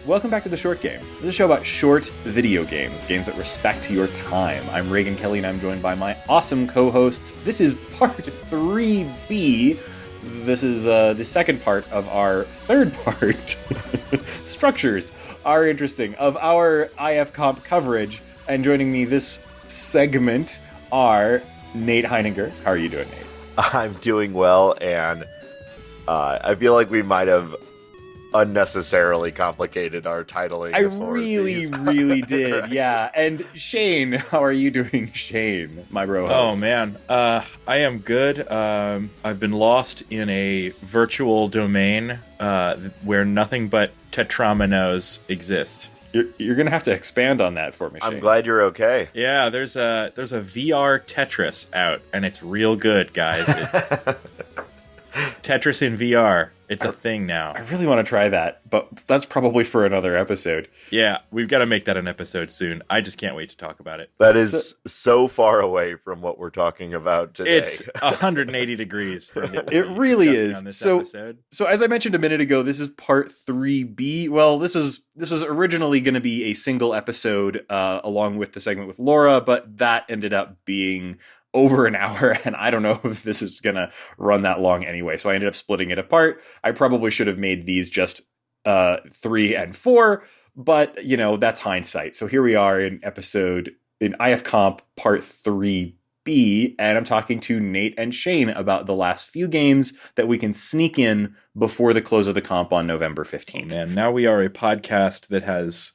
welcome back to The Short Game. This is a show about short video games, games that respect your time. I'm Reagan Kelly, and I'm joined by my awesome co-hosts. This is part 3B. This is the second part of our third part. Structures are interesting. Of our IFComp coverage, and joining me this segment are Nate Heininger. How are you doing, Nate? I'm doing well, and I feel like we might have unnecessarily complicated our titling. I really did, yeah. And Shane, how are you doing, Shane, my bro host? Oh, man. I am good. I've been lost in a virtual domain where nothing but tetrominoes exist. You're going to have to expand on that for me, Shane. I'm glad you're okay. Yeah, there's a VR Tetris out, and it's real good, guys. Tetris in VR. It's a thing now. I really want to try that, but that's probably for another episode. Yeah, we've got to make that an episode soon. I just can't wait to talk about it. That is so far away from what we're talking about today. It's 180 degrees from what it we're really discussing is. On this episode. So as I mentioned a minute ago, this is part 3B. Well, this is originally going to be a single episode along with the segment with Laura, but that ended up being over an hour, and I don't know if this is going to run that long anyway, so I ended up splitting it apart. I probably should have made these just 3 and 4, but, you know, that's hindsight. So here we are in IFComp part 3B, and I'm talking to Nate and Shane about the last few games that we can sneak in before the close of the comp on November 15th. Man, now we are a podcast that has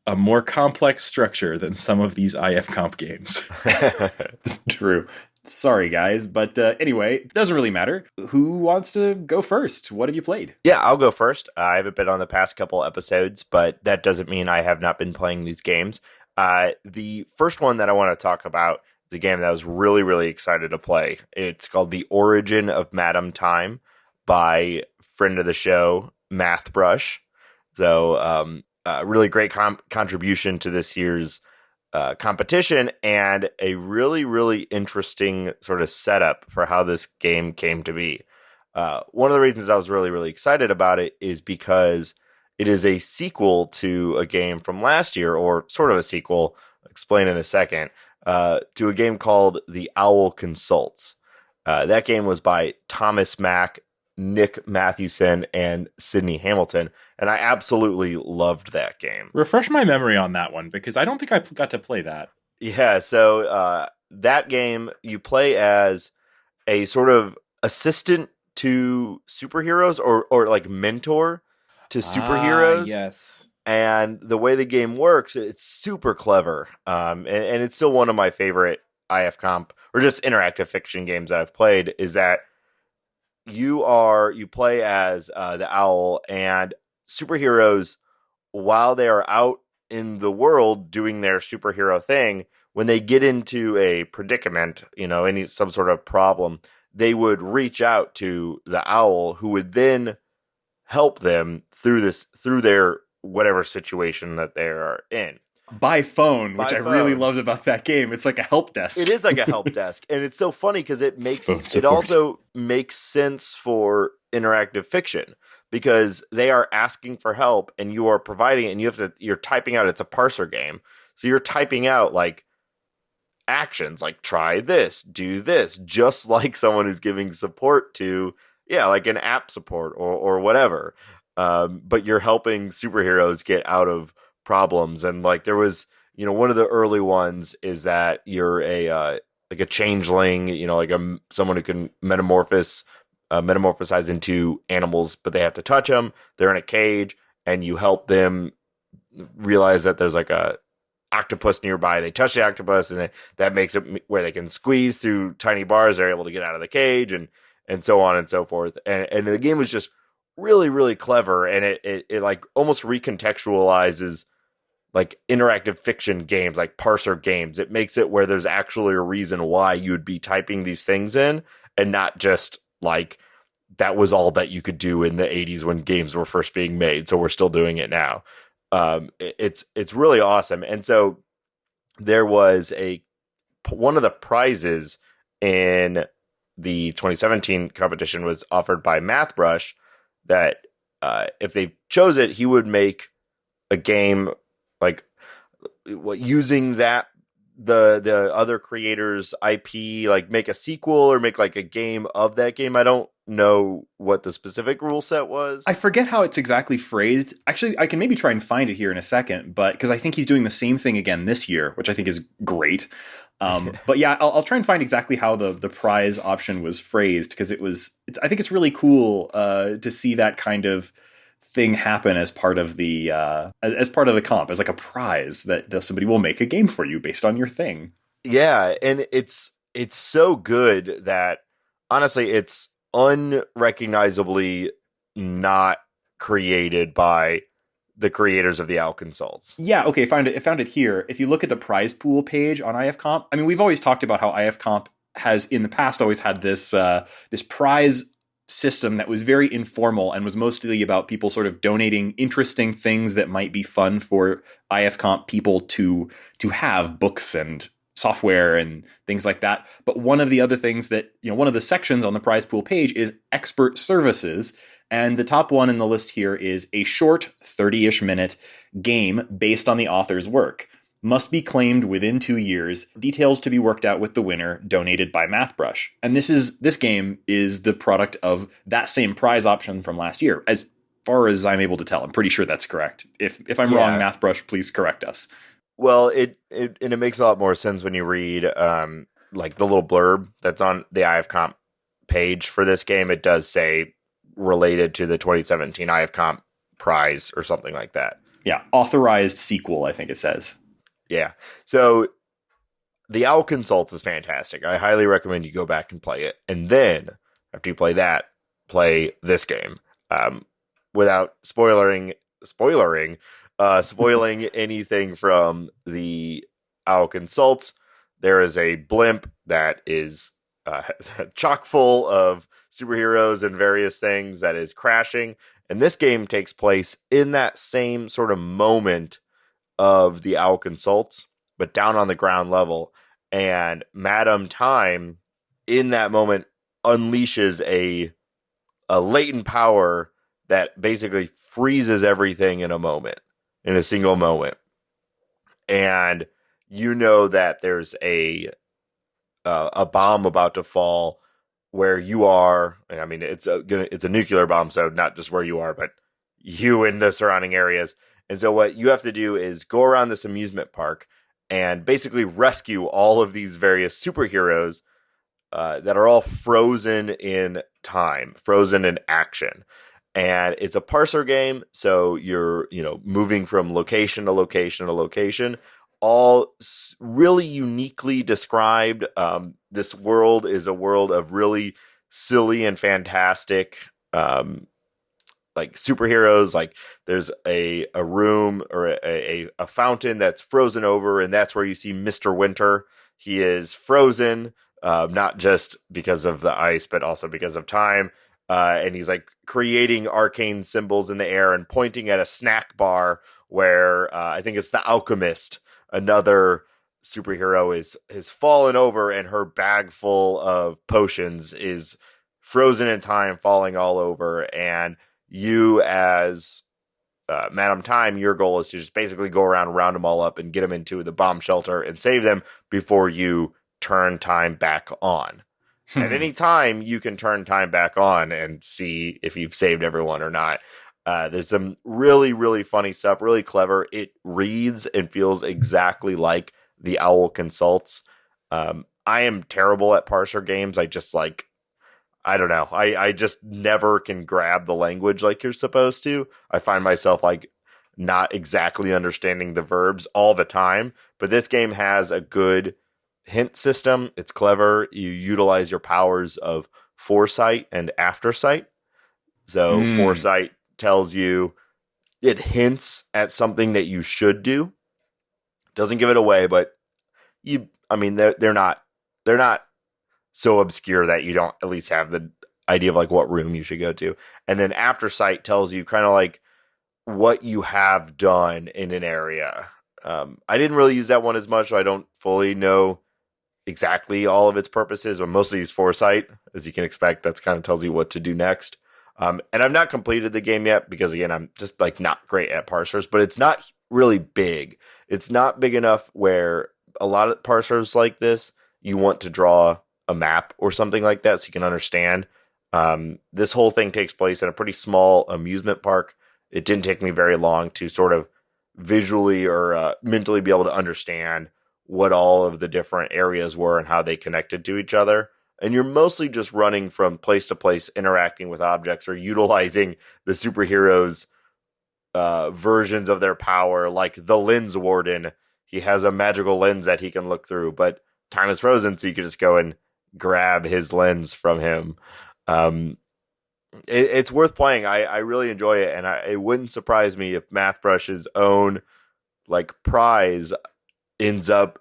a more complex structure than some of these IFComp games. It's true. Sorry, guys. But anyway, it doesn't really matter. Who wants to go first? What have you played? Yeah, I'll go first. I haven't been on the past couple episodes, but that doesn't mean I have not been playing these games. The first one that I want to talk about is a game that I was really, really excited to play. It's called The Origin of Madam Time by friend of the show, Mathbrush. So, really great contribution to this year's competition, and a really, really interesting sort of setup for how this game came to be. One of the reasons I was really, really excited about it is because it is a sequel to a game from last year, or sort of a sequel, I'll explain in a second, to a game called The Owl Consults. That game was by Thomas Mack, Nick Mathewson, and Sydney Hamilton, and I absolutely loved that game. Refresh my memory on that one, because I don't think I got to play that. Yeah, so that game, you play as a sort of assistant to superheroes, or like mentor to superheroes. Yes. And the way the game works, it's super clever, and it's still one of my favorite IFComp, or just interactive fiction games that I've played, is that you play as the owl, and superheroes, while they are out in the world doing their superhero thing, when they get into a predicament, some sort of problem, they would reach out to the owl, who would then help them through their whatever situation that they are in. By phone, which I really loved about that game. It's like a help desk. It is like a help desk. And it's so funny because it also makes sense for interactive fiction, because they are asking for help and you are providing it, and you're typing out, it's a parser game. So you're typing out like actions, like try this, do this, just like someone who's giving support to, like an app support or whatever. But you're helping superheroes get out of problems. And like there was, one of the early ones is that you're a changeling, like someone who can metamorphosize into animals, but they have to touch them. They're in a cage, and you help them realize that there's like a octopus nearby. They touch the octopus, and that makes it where they can squeeze through tiny bars. They're able to get out of the cage, and so on and so forth. And the game was just really, really clever, and it like almost recontextualizes like interactive fiction games, like parser games. It makes it where there's actually a reason why you would be typing these things in, and not just like that was all that you could do in the 80s when games were first being made, so we're still doing it now. It's really awesome. And so there was one of the prizes in the 2017 competition was offered by Mathbrush, that if they chose it, he would make a game like using that the other creators' IP, like make a sequel or make like a game of that game. I don't know what the specific rule set was. I forget how it's exactly phrased. Actually, I can maybe try and find it here in a second, but because I think he's doing the same thing again this year, which I think is great. But yeah, I'll try and find exactly how the prize option was phrased, because I think it's really cool to see that kind of thing happen as part of the as part of the comp, as like a prize that somebody will make a game for you based on your thing. Yeah, and it's so good that honestly it's unrecognizably not created by the creators of the Owl Consults. Yeah, okay, I found it here. If you look at the prize pool page on IFComp, I mean, we've always talked about how IFComp has in the past always had this this prize system that was very informal and was mostly about people sort of donating interesting things that might be fun for IFComp people to have, books and software and things like that. But one of the other things that, one of the sections on the prize pool page is expert services. And the top one in the list here is a short 30-ish minute game based on the author's work. Must be claimed within 2 years. Details to be worked out with the winner, donated by Mathbrush. And this game is the product of that same prize option from last year, as far as I'm able to tell. I'm pretty sure that's correct. If I'm wrong, Mathbrush, please correct us. Well, it makes a lot more sense when you read like the little blurb that's on the IFComp page for this game. It does say related to the 2017 IFComp prize or something like that. Yeah, authorized sequel, I think it says. Yeah. So the Owl Consults is fantastic. I highly recommend you go back and play it. And then after you play that, play this game. Without spoiling anything from the Owl Consults, there is a blimp that is chock full of superheroes and various things that is crashing. And this game takes place in that same sort of moment of the Owl Consults, but down on the ground level. And Madam Time, in that moment, unleashes a latent power that basically freezes everything in a single moment. And you know that there's a bomb about to fall where you are. I mean, it's a nuclear bomb, so not just where you are, but you in the surrounding areas. And so what you have to do is go around this amusement park and basically rescue all of these various superheroes that are all frozen in time, frozen in action. And it's a parser game, so you're, moving from location to location to location, all really uniquely described. This world is a world of really silly and fantastic like superheroes. Like there's a room or a fountain that's frozen over, and that's where you see Mr. Winter. He is frozen, not just because of the ice, but also because of time. And he's like creating arcane symbols in the air and pointing at a snack bar where I think it's the Alchemist, another superhero, is fallen over, and her bag full of potions is frozen in time, falling all over. And you, as Madam Time, your goal is to just basically go around, round them all up, and get them into the bomb shelter and save them before you turn time back on. At any time, you can turn time back on and see if you've saved everyone or not. There's some really, really funny stuff, really clever. It reads and feels exactly like the Owl Consults. I am terrible at parser games. I don't know. I just never can grab the language like you're supposed to. I find myself like not exactly understanding the verbs all the time. But this game has a good hint system. It's clever. You utilize your powers of foresight and aftersight. So foresight tells you, it hints at something that you should do. Doesn't give it away, but they're not so obscure that you don't at least have the idea of like what room you should go to. And then aftersight tells you kind of like what you have done in an area. I didn't really use that one as much, so I don't fully know exactly all of its purposes, but mostly use foresight. As you can expect, that's kind of tells you what to do next. And I've not completed the game yet because, again, I'm just like not great at parsers, but it's not really big. It's not big enough where a lot of parsers like this, you want to draw a map or something like that so you can understand. This whole thing takes place in a pretty small amusement park. It didn't take me very long to sort of visually or mentally be able to understand what all of the different areas were and how they connected to each other. And you're mostly just running from place to place, interacting with objects or utilizing the superheroes' versions of their power, like the Lens Warden. He has a magical lens that he can look through, but time is frozen, so you can just go and grab his lens from him. It's worth playing. I really enjoy it, and it wouldn't surprise me if Mathbrush's own like prize ends up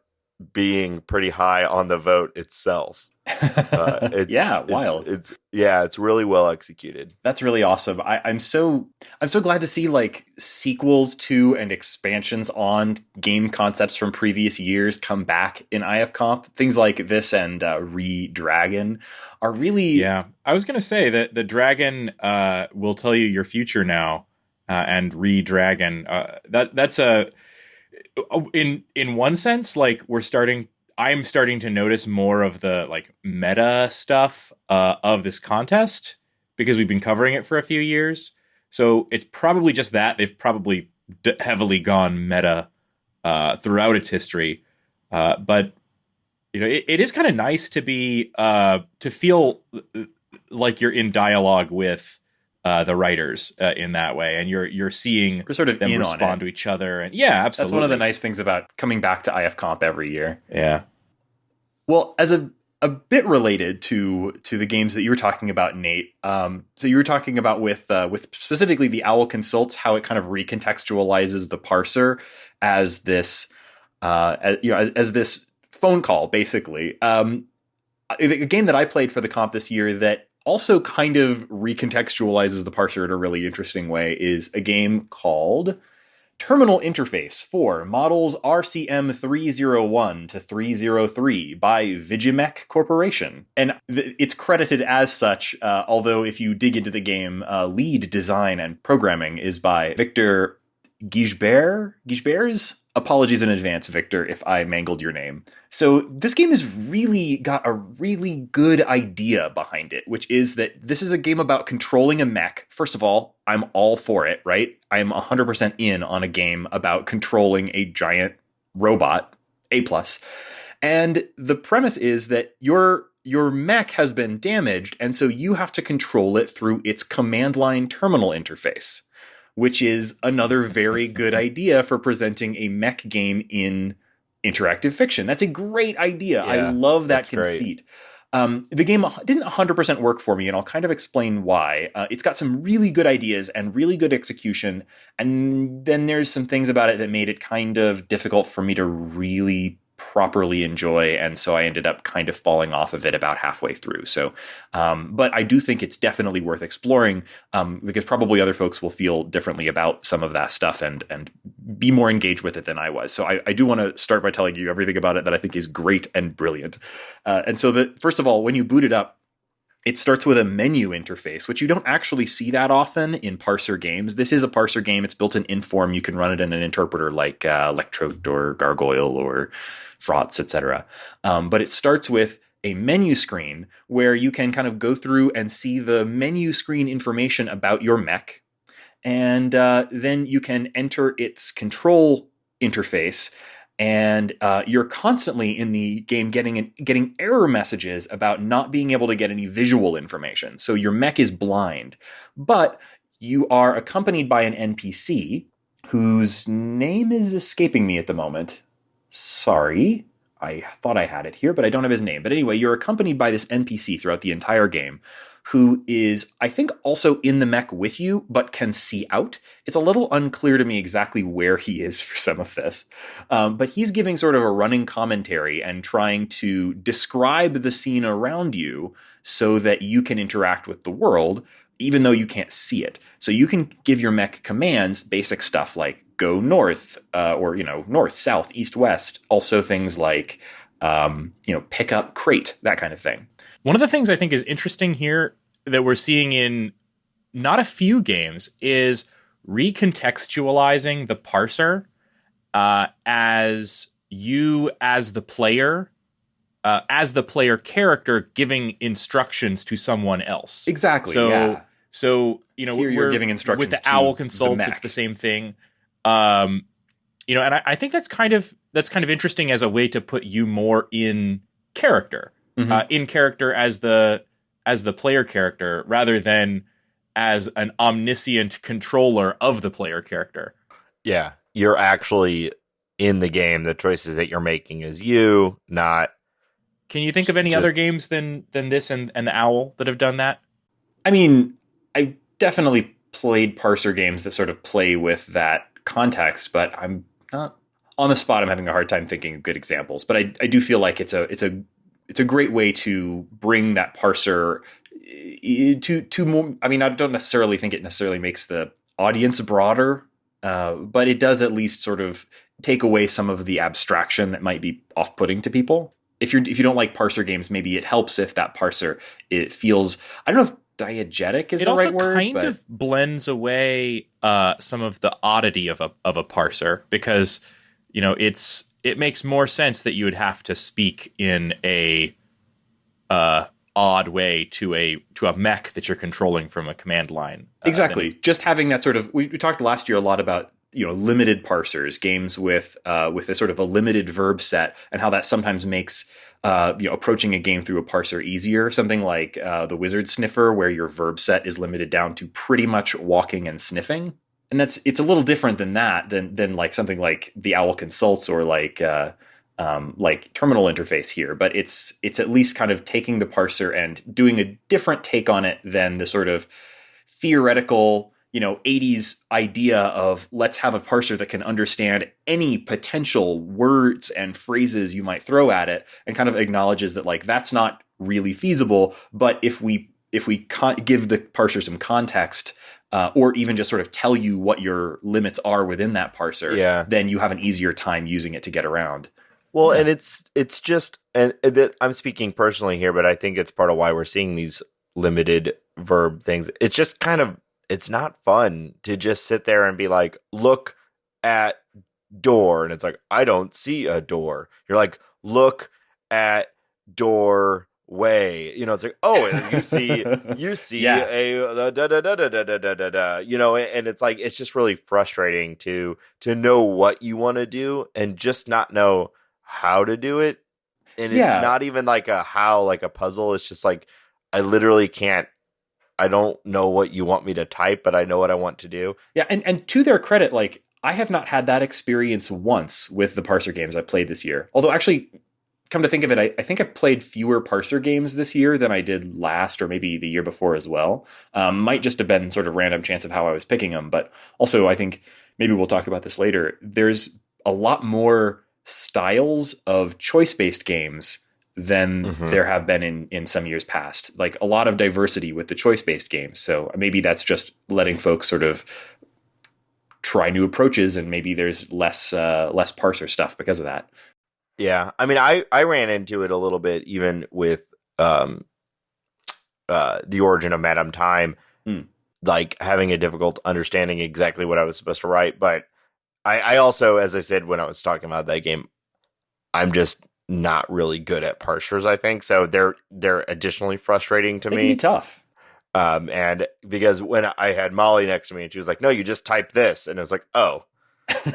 being pretty high on the vote itself. Wild. It's really well executed. That's really awesome. I'm so glad to see like sequels to and expansions on game concepts from previous years come back in IFComp. Things like this and Re-Dragon are really. Yeah, I was gonna say that the dragon will tell you your future now, and Re-Dragon. That's a in one sense, like I'm starting to notice more of the like meta stuff of this contest because we've been covering it for a few years. So it's probably just that they've probably heavily gone meta throughout its history. But it is kind of nice to be to feel like you're in dialogue with the writers in that way, and you're seeing we're sort of them in respond on to each other, and yeah, absolutely. That's one of the nice things about coming back to IFComp every year. Yeah. Well, as a bit related to the games that you were talking about, Nate. So you were talking about with specifically the Owl Consults, how it kind of recontextualizes the parser as this as this phone call, basically. A game that I played for the comp this year that also kind of recontextualizes the parser in a really interesting way is a game called Terminal Interface for Models RCM 301 to 303 by VigiMech Corporation. And it's credited as such, although if you dig into the game, lead design and programming is by Victor Guichbers? Apologies in advance, Victor, if I mangled your name. So this game has really got a really good idea behind it, which is that this is a game about controlling a mech. First of all, I'm all for it, right? I'm 100% in on a game about controlling a giant robot, A+. And the premise is that your mech has been damaged, and so you have to control it through its command line terminal interface, which is another very good idea for presenting a mech game in interactive fiction. That's a great idea. Yeah, I love that conceit. Great. The game didn't 100% work for me, and I'll kind of explain why. It's got some really good ideas and really good execution, and then there's some things about it that made it kind of difficult for me to really properly enjoy, and so I ended up kind of falling off of it about halfway through. So, but I do think it's definitely worth exploring, because probably other folks will feel differently about some of that stuff and be more engaged with it than I was. So I do want to start by telling you everything about it that I think is great and brilliant. And so first of all, when you boot it up, it starts with a menu interface, which you don't actually see that often in parser games. This is a parser game. It's built in Inform. You can run it in an interpreter like Electrote or Gargoyle or Frauds, etc. But it starts with a menu screen where you can kind of go through and see the menu screen information about your mech. And then you can enter its control interface. And you're constantly in the game getting error messages about not being able to get any visual information. So your mech is blind, but you are accompanied by an NPC whose name is escaping me at the moment. Sorry, I thought I had it here, but I don't have his name. But anyway, you're accompanied by this NPC throughout the entire game, who is, I think, also in the mech with you, but can see out. It's a little unclear to me exactly where he is for some of this. But he's giving sort of a running commentary and trying to describe the scene around you so that you can interact with the world, even though you can't see it. So you can give your mech commands, basic stuff like go north, or, north, south, east, west. Also things like, pick up crate, that kind of thing. One of the things I think is interesting here that we're seeing in not a few games, is recontextualizing the parser as you as the player character giving instructions to someone else. Exactly. So Here you're giving instructions with the to owl the consults. mech. It's the same thing. And I think that's kind of interesting as a way to put you more in character, as the player character, rather than as an omniscient controller of the player character. Yeah, you're actually in the game. The choices that you're making is you, not. Can you think of any other games than this and the Owl that have done that? I mean, I definitely played parser games that sort of play with that context, but I'm not on the spot. I'm having a hard time thinking of good examples, but I do feel like it's a great way to bring that parser to more. I mean, I don't necessarily think it necessarily makes the audience broader, but it does at least sort of take away some of the abstraction that might be off-putting to people. If you don't like parser games, maybe it helps if that parser, it feels, I don't know if diegetic is the right word. It also kind of blends away some of the oddity of a parser, because it makes more sense that you would have to speak in a odd way to a mech that you're controlling from a command line. Exactly. Just having that sort of, we talked last year a lot about limited parsers, games with a sort of a limited verb set, and how that sometimes makes approaching a game through a parser easier. Something like the Wizard Sniffer, where your verb set is limited down to pretty much walking and sniffing, and it's a little different than that than like something like the Owl Consults or like terminal interface here. But it's at least kind of taking the parser and doing a different take on it than the sort of theoretical 80s idea of let's have a parser that can understand any potential words and phrases you might throw at it, and kind of acknowledges that like that's not really feasible. But if we give the parser some context, or even just sort of tell you what your limits are within that parser, then you have an easier time using it to get around. Well, and it's just, and I'm speaking personally here, but I think it's part of why we're seeing these limited verb things. It's just kind of, it's not fun to just sit there and be like, look at door. And it's like, I don't see a door. You're like, look at doorway. It's like, oh, you see a da da da da da da da da da. And it's like, it's just really frustrating to know what you want to do and just not know how to do it. And it's not even like a puzzle. It's just like, I literally can't. I don't know what you want me to type, but I know what I want to do. Yeah, and to their credit, like I have not had that experience once with the parser games I played this year. Although actually, come to think of it, I think I've played fewer parser games this year than I did last or maybe the year before as well. Might just have been sort of random chance of how I was picking them. But also, I think maybe we'll talk about this later. There's a lot more styles of choice-based games than there have been in some years past. Like a lot of diversity with the choice-based games. So maybe that's just letting folks sort of try new approaches, and maybe there's less parser stuff because of that. Yeah. I mean, I ran into it a little bit even with The Origin of Madame Time, like having a difficult understanding exactly what I was supposed to write. But I also, as I said when I was talking about that game, I'm just not really good at parsers, I think. So they're additionally frustrating to me. They can be tough. And because when I had Molly next to me and she was like, no, you just type this. And it was like, oh,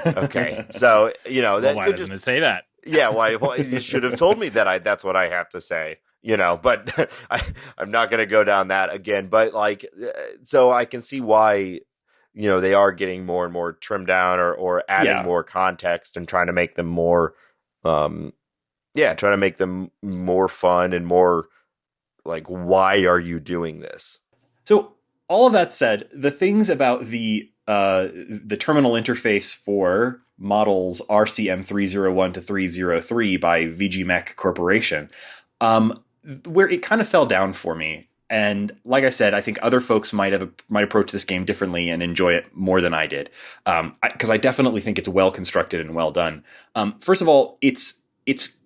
okay. So, that why doesn't it say that? Yeah. Why you should have told me that that's what I have to say, but I'm not going to go down that again. But like, so I can see why, they are getting more and more trimmed down or adding more context and trying to make them more, trying to make them more fun and more like, why are you doing this? So all of that said, the things about the terminal interface for models RCM 301 to 303 by VigiMech Corporation, where it kind of fell down for me. And like I said, I think other folks might approach this game differently and enjoy it more than I did. Because I definitely think it's well constructed and well done. First of all, it's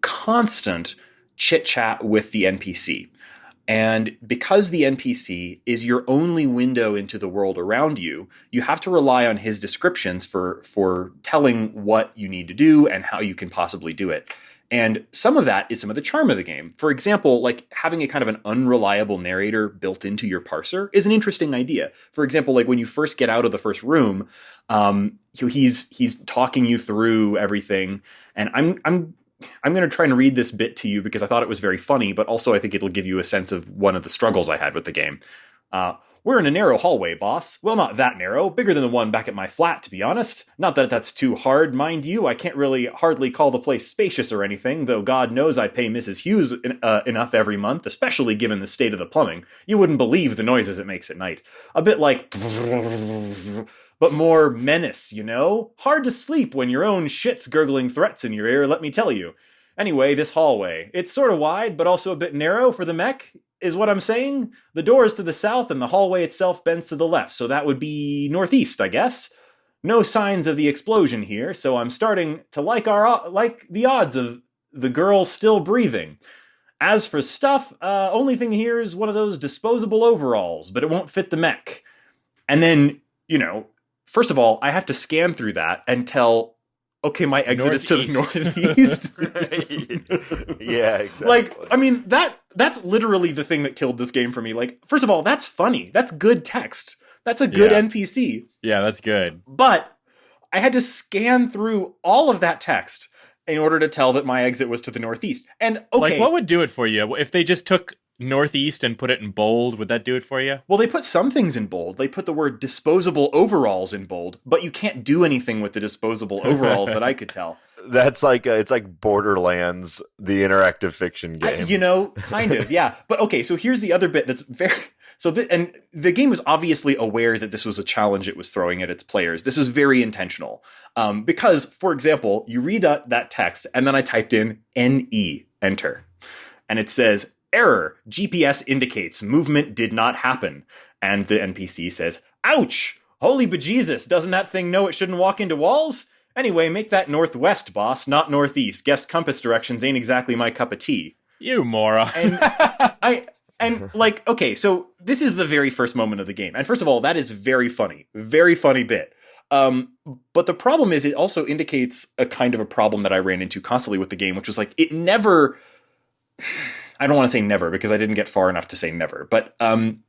constant chit chat with the NPC. And because the NPC is your only window into the world around you, you have to rely on his descriptions for telling what you need to do and how you can possibly do it. And some of that is some of the charm of the game. For example, like having a kind of an unreliable narrator built into your parser is an interesting idea. For example, like when you first get out of the first room, he's talking you through everything. And I'm going to try and read this bit to you because I thought it was very funny, but also I think it'll give you a sense of one of the struggles I had with the game. We're in a narrow hallway, boss. Well, not that narrow. Bigger than the one back at my flat, to be honest. Not that that's too hard, mind you. I can't really hardly call the place spacious or anything, though God knows I pay Mrs. Hughes enough every month, especially given the state of the plumbing. You wouldn't believe the noises it makes at night. A bit like... but more menace, you know? Hard to sleep when your own shit's gurgling threats in your ear, let me tell you. Anyway, this hallway. It's sort of wide, but also a bit narrow for the mech, is what I'm saying. The door is to the south and the hallway itself bends to the left, so that would be northeast, I guess. No signs of the explosion here, so I'm starting to like the odds of the girl still breathing. As for stuff, only thing here is one of those disposable overalls, but it won't fit the mech. And then, you know, first of all, I have to scan through that and tell, okay, my exit is to the northeast. Yeah, exactly. Like, I mean, that's literally the thing that killed this game for me. Like, first of all, that's funny. That's good text. That's a good NPC. Yeah, that's good. But I had to scan through all of that text in order to tell that my exit was to the northeast. And, okay. Like, what would do it for you? If they just took northeast and put it in bold, would that do it for you? Well, they put some things in bold. They put the word disposable overalls in bold, but you can't do anything with the disposable overalls that I could tell. That's like it's like Borderlands, the interactive fiction game. You know, kind of, yeah. But okay, so here's the other bit that's very... and the game was obviously aware that this was a challenge it was throwing at its players. This is very intentional. Because, for example, you read that text, and then I typed in NE, enter. And it says... Error. GPS indicates movement did not happen. And the NPC says, ouch! Holy bejesus, doesn't that thing know it shouldn't walk into walls? Anyway, make that northwest, boss, not northeast. Guessed compass directions ain't exactly my cup of tea. You moron. And okay, so this is the very first moment of the game. And first of all, that is very funny. Very funny bit. But the problem is it also indicates a kind of a problem that I ran into constantly with the game, which was like, it never... I don't want to say never because I didn't get far enough to say never, but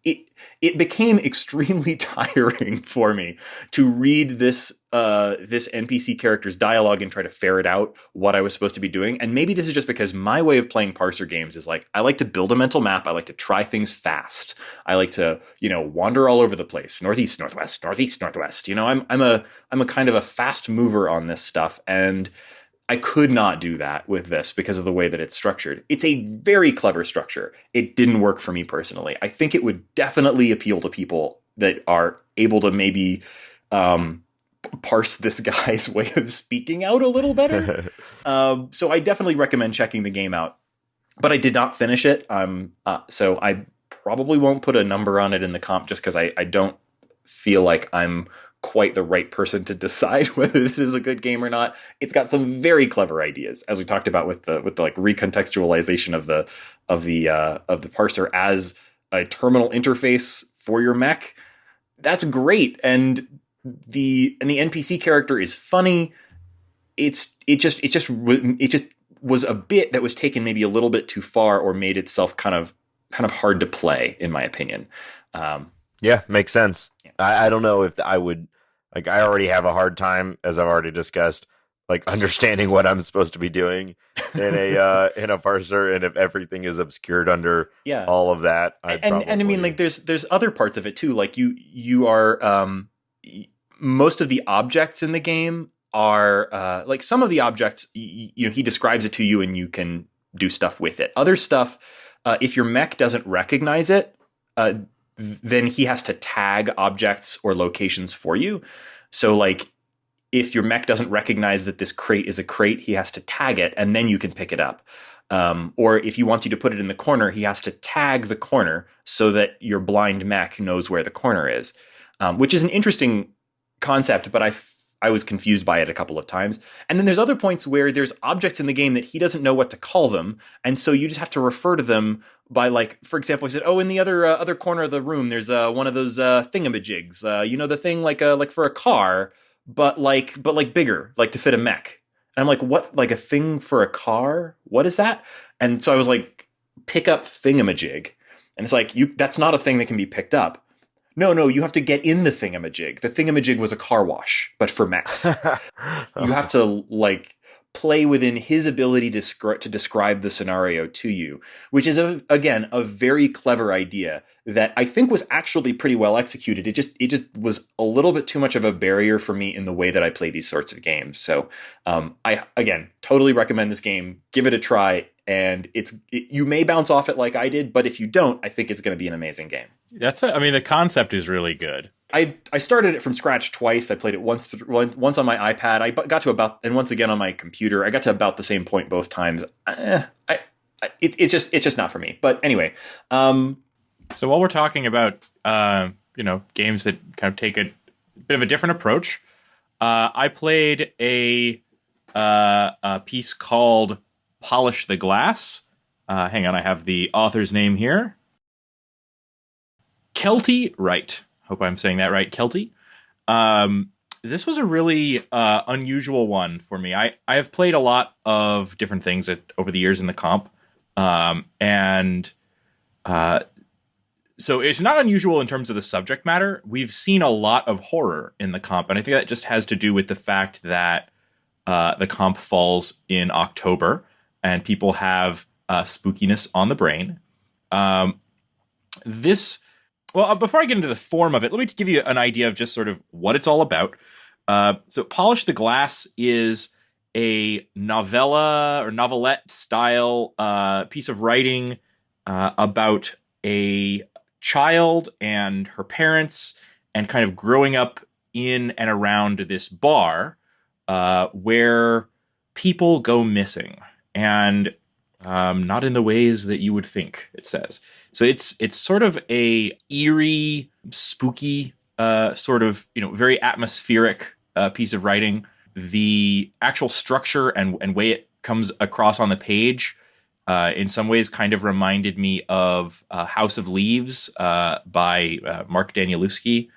it became extremely tiring for me to read this NPC character's dialogue and try to ferret out what I was supposed to be doing. And maybe this is just because my way of playing parser games is like, I like to build a mental map. I like to try things fast. I like to, wander all over the place. Northeast, northwest, northeast, northwest. I'm a kind of a fast mover on this stuff. And I could not do that with this because of the way that it's structured. It's a very clever structure. It didn't work for me personally. I think it would definitely appeal to people that are able to maybe parse this guy's way of speaking out a little better. So I definitely recommend checking the game out. But I did not finish it. So I probably won't put a number on it in the comp just because I don't feel like I'm quite the right person to decide whether this is a good game or not. It's got some very clever ideas, as we talked about with the like recontextualization of the parser as a terminal interface for your mech. That's great, and the NPC character is funny. It just was a bit that was taken maybe a little bit too far, or made itself kind of hard to play, in my opinion. Yeah, makes sense. Yeah. I don't know if I would, like, I already have a hard time, as I've already discussed, like understanding what I'm supposed to be doing in a parser, and if everything is obscured under all of that, and I mean, like, there's other parts of it too. Like you are most of the objects in the game are like, some of the objects he describes it to you and you can do stuff with it. Other stuff, if your mech doesn't recognize it, then he has to tag objects or locations for you. So, like, if your mech doesn't recognize that this crate is a crate, he has to tag it, and then you can pick it up. Or if you want you to put it in the corner, he has to tag the corner so that your blind mech knows where the corner is, which is an interesting concept, but was confused by it a couple of times. And then there's other points where there's objects in the game that he doesn't know what to call them, and so you just have to refer to them by, like, for example, he said, "Oh, in the other corner of the room, there's one of those thingamajigs. The thing like for a car, but like bigger, like to fit a mech." And I'm like, "What? Like a thing for a car? What is that?" And so I was like, "Pick up thingamajig," and it's like, that's not a thing that can be picked up. No, you have to get in the thingamajig. The thingamajig was a car wash, but for mechs. You have to, like, play within his ability to describe the scenario to you, which is, again, a very clever idea that I think was actually pretty well executed. It just was a little bit too much of a barrier for me in the way that I play these sorts of games. So I, again, totally recommend this game. Give it a try. And you may bounce off it like I did, but if you don't, I think it's going to be an amazing game. The concept is really good. I started it from scratch twice. I played it once on my iPad. I got to and once again on my computer. I got to about the same point both times. It's just not for me. But anyway, so while we're talking about games that kind of take a bit of a different approach, I played a piece called Polish the Glass. Hang on, I have the author's name here. Keltie Wright. Hope I'm saying that right. Keltie. This was a really unusual one for me. I have played a lot of different things over the years in the comp. So it's not unusual in terms of the subject matter. We've seen a lot of horror in the comp, and I think that just has to do with the fact that the comp falls in October, and people have spookiness on the brain. Before I get into the form of it, let me give you an idea of just sort of what it's all about. So Polish the Glass is a novella or novelette style piece of writing about a child and her parents and kind of growing up in and around this bar where people go missing, and not in the ways that you would think, it says. So it's sort of a eerie, spooky, sort of, very atmospheric piece of writing. The actual structure and way it comes across on the page in some ways kind of reminded me of House of Leaves by Mark Danielewski.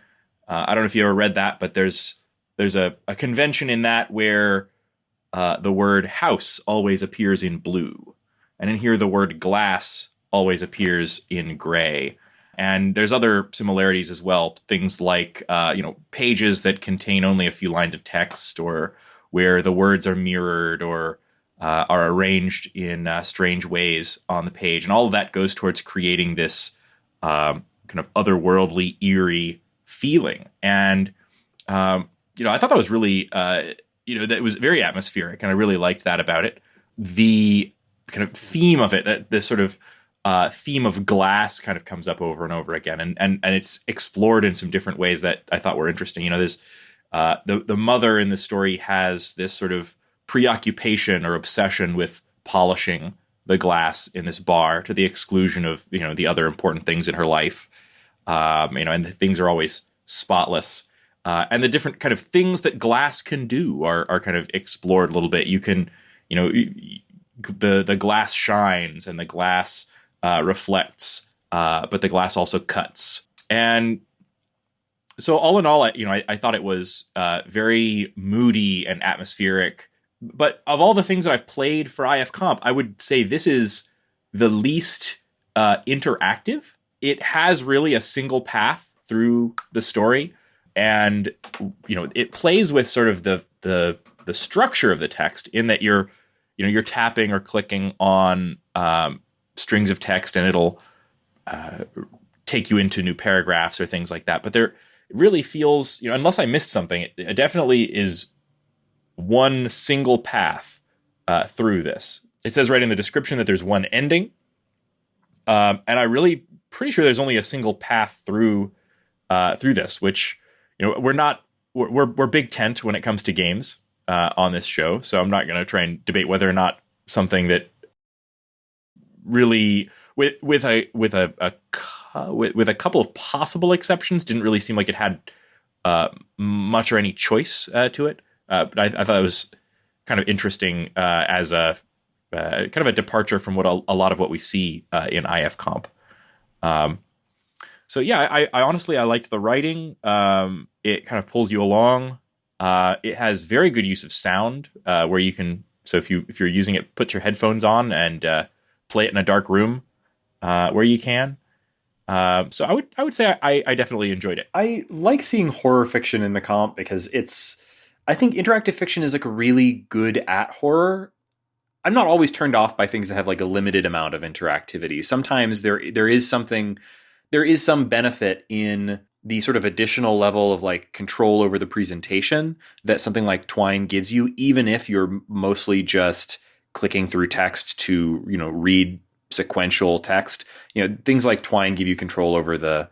I don't know if you ever read that, but there's a convention in that where the word house always appears in blue. And in here, the word glass always appears in gray. And there's other similarities as well. Things like, pages that contain only a few lines of text, or where the words are mirrored or are arranged in strange ways on the page. And all of that goes towards creating this kind of otherworldly, eerie feeling. And, I thought that was really, that it was very atmospheric, and I really liked that about it. The kind of theme of it, this sort of theme of glass kind of comes up over and over again. And it's explored in some different ways that I thought were interesting. There's the mother in the story has this sort of preoccupation or obsession with polishing the glass in this bar to the exclusion of, the other important things in her life. And the things are always spotless. And the different kind of things that glass can do are kind of explored a little bit. You can, the glass shines and the glass reflects, but the glass also cuts. And so all in all, I thought it was very moody and atmospheric. But of all the things that I've played for IFComp, I would say this is the least interactive. It has really a single path through the story, and it plays with sort of the structure of the text in that you're tapping or clicking on strings of text, and it'll take you into new paragraphs or things like that. But there really feels, unless I missed something, it definitely is one single path through this. It says right in the description that there's one ending, and I really pretty sure there's only a single path through this, which we're big tent when it comes to games on this show, so I'm not going to try and debate whether or not something that really with a couple of possible exceptions didn't really seem like it had much or any choice to it. But I thought it was kind of interesting as a kind of a departure from what a lot of what we see in IFComp. So yeah, I honestly, I liked the writing. It kind of pulls you along. It has very good use of sound, where you can. So if you're using it, put your headphones on and play it in a dark room, where you can. So I would say I definitely enjoyed it. I like seeing horror fiction in the comp because I think interactive fiction is like really good at horror. I'm not always turned off by things that have like a limited amount of interactivity. Sometimes there is some benefit in the sort of additional level of like control over the presentation that something like Twine gives you, even if you're mostly just clicking through text to, read sequential text. Things like Twine give you control over the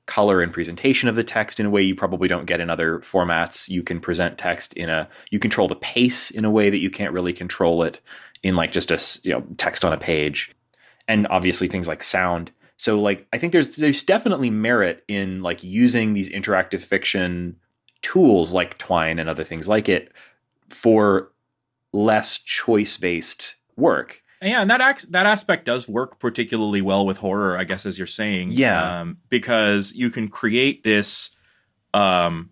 color and presentation of the text in a way you probably don't get in other formats. You can present text you control the pace in a way that you can't really control it in like just a text on a page. And obviously things like sound. So like, I think there's definitely merit in like using these interactive fiction tools like Twine and other things like it for less choice-based work. Yeah, and that aspect does work particularly well with horror, I guess, as you're saying. Yeah. Because you can create this, when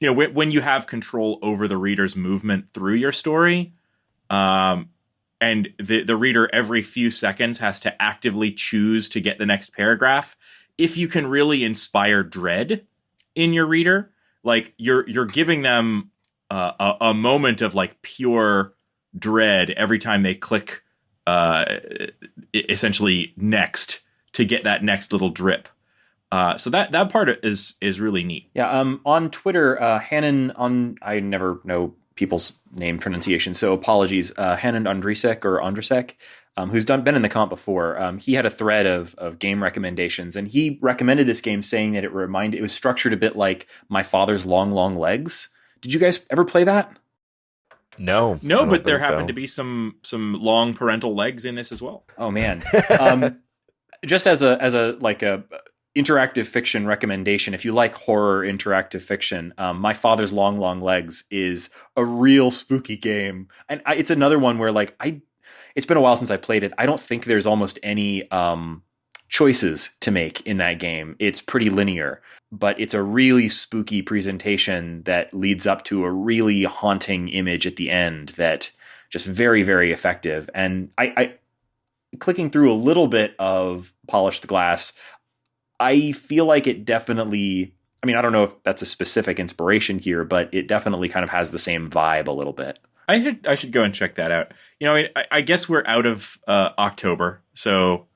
you have control over the reader's movement through your story, and the reader every few seconds has to actively choose to get the next paragraph. If you can really inspire dread in your reader, like you're giving them a moment of like pure dread every time they click essentially next to get that next little drip. So that part is really neat. Yeah. On Twitter, Hannon I never know people's name pronunciation, so apologies. Hannon Andrisek, who's been in the comp before. He had a thread of game recommendations, and he recommended this game, saying that it was structured a bit like My Father's Long Long Legs. Did you guys ever play that? No, but there happened to be some long parental legs in this as well. Oh man. Just as a interactive fiction recommendation, if you like horror interactive fiction, My Father's Long Long Legs is a real spooky game, and it's another one where it's been a while since I played it. I don't think there's almost any choices to make in that game. It's pretty linear, but it's a really spooky presentation that leads up to a really haunting image at the end that just very, very effective. And I clicking through a little bit of Polished Glass, I feel like it definitely, I mean, I don't know if that's a specific inspiration here, but it definitely kind of has the same vibe a little bit. I should go and check that out. I guess we're out of October, so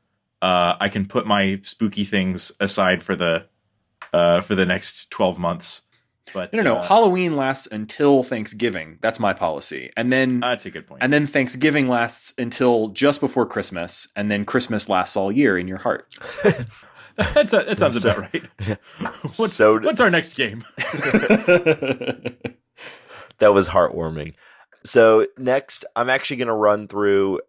I can put my spooky things aside for the next 12 months. But no. Halloween lasts until Thanksgiving. That's my policy. And then that's a good point. And then Thanksgiving lasts until just before Christmas, and then Christmas lasts all year in your heart. That sounds about right. What's our next game? That was heartwarming. So next, I'm actually going to run through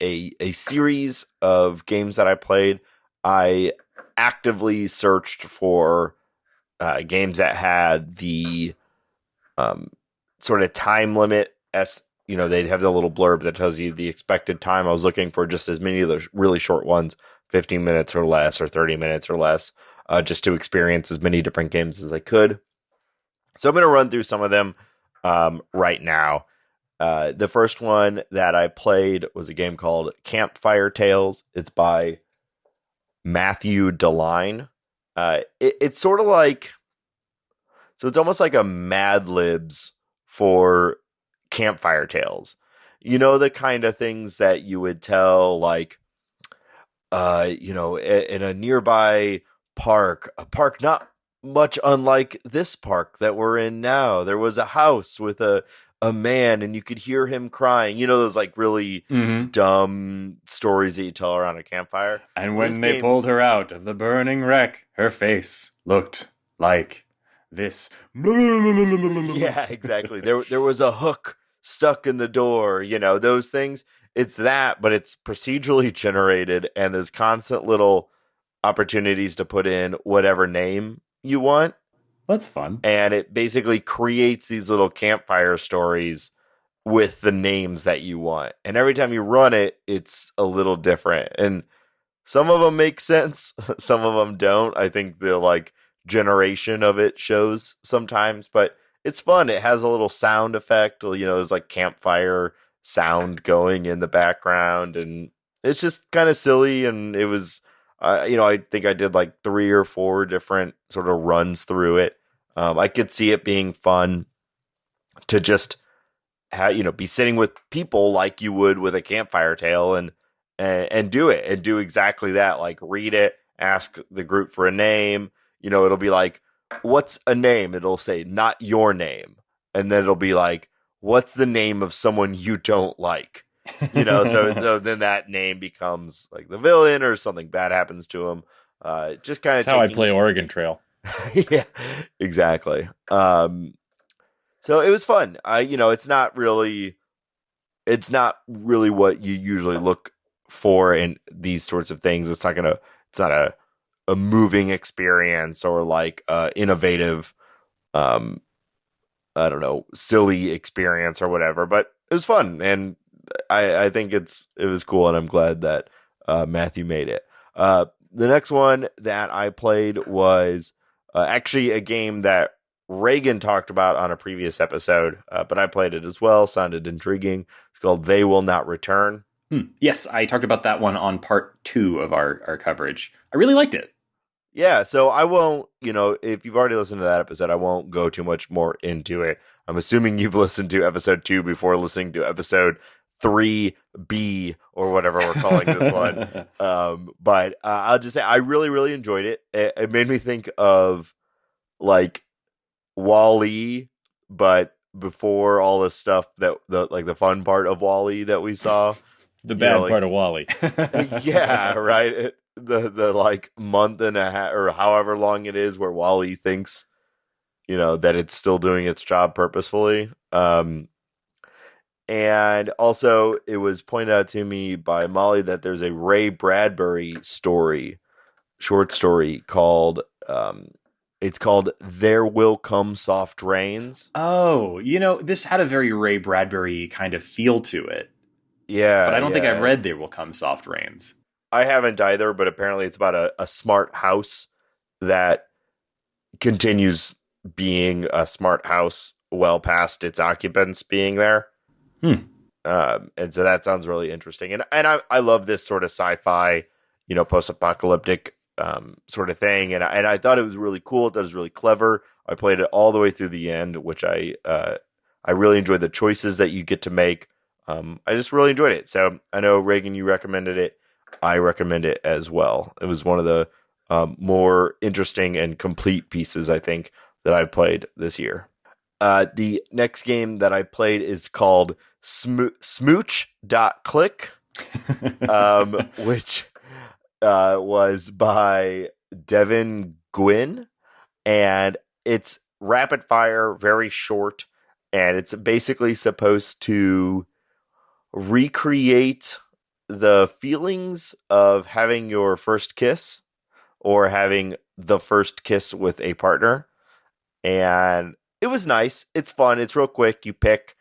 a series of games that I played. I actively searched for games that had the sort of time limit. As you know, they'd have the little blurb that tells you the expected time. I was looking for just as many of those really short ones, 15 minutes or less, or 30 minutes or less, just to experience as many different games as I could. So I'm going to run through some of them right now. The first one that I played was a game called Campfire Tales. It's by Matthew Deline. It's sort of like, so it's almost like a Mad Libs for Campfire Tales. You know, the kind of things that you would tell, like, in a nearby park, a park not much unlike this park that we're in now. There was a house with a man, and you could hear him crying. You know, those like really dumb stories that you tell around a campfire. And when they pulled her out of the burning wreck, her face looked like this. Yeah, exactly. There was a hook stuck in the door. You know, those things. It's that, but it's procedurally generated, and there's constant little opportunities to put in whatever name you want. That's fun. And it basically creates these little campfire stories with the names that you want. And every time you run it, it's a little different. And some of them make sense, some of them don't. I think the like generation of it shows sometimes, but it's fun. It has a little sound effect, there's like campfire sound going in the background, and it's just kind of silly. And it was, I think I did like 3 or 4 different sort of runs through it. I could see it being fun to just be sitting with people like you would with a campfire tale, and do it and do exactly that. Like read it, ask the group for a name. It'll be like, what's a name? It'll say, not your name. And then it'll be like, what's the name of someone you don't like? So then that name becomes like the villain, or something bad happens to him. Just kind of how I play Oregon Trail. Yeah, exactly. So it was fun. It's not really what you usually look for in these sorts of things. It's not a moving experience, or like innovative, I don't know, silly experience or whatever, but it was fun. And I think it was cool, and I'm glad that Matthew made it. The next one that I played was actually a game that Reagan talked about on a previous episode, but I played it as well. Sounded intriguing. It's called They Will Not Return. Yes, I talked about that one on part 2 of our coverage. I really liked it. Yeah, so I won't, if you've already listened to that episode, I won't go too much more into it. I'm assuming you've listened to episode 2 before listening to episode 3B, or whatever we're calling this one. But I'll just say I really, really enjoyed it. It made me think of like Wall-E, but before all the stuff that the fun part of Wall-E that we saw. The bad part of Wall-E. Yeah, right. The like month and a half, or however long it is, where Wall-E thinks, that it's still doing its job purposefully. And also it was pointed out to me by Molly that there's a Ray Bradbury short story called, it's called There Will Come Soft Rains. Oh, this had a very Ray Bradbury kind of feel to it. Yeah. But I don't think I've read There Will Come Soft Rains. I haven't either, but apparently it's about a smart house that continues being a smart house well past its occupants being there. And so that sounds really interesting. And I love this sort of sci-fi, post-apocalyptic sort of thing. And I thought it was really cool. I thought it was really clever. I played it all the way through the end, which I really enjoyed the choices that you get to make. I just really enjoyed it. So I know, Reagan, you recommended it. I recommend it as well. It was one of the more interesting and complete pieces, I think, that I've played this year. The next game that I played is called smooch.click, which was by Devon Guinn, and it's rapid fire, very short, and it's basically supposed to recreate the feelings of having your first kiss, or having the first kiss with a partner. And it was nice. It's fun. It's real quick. You pick,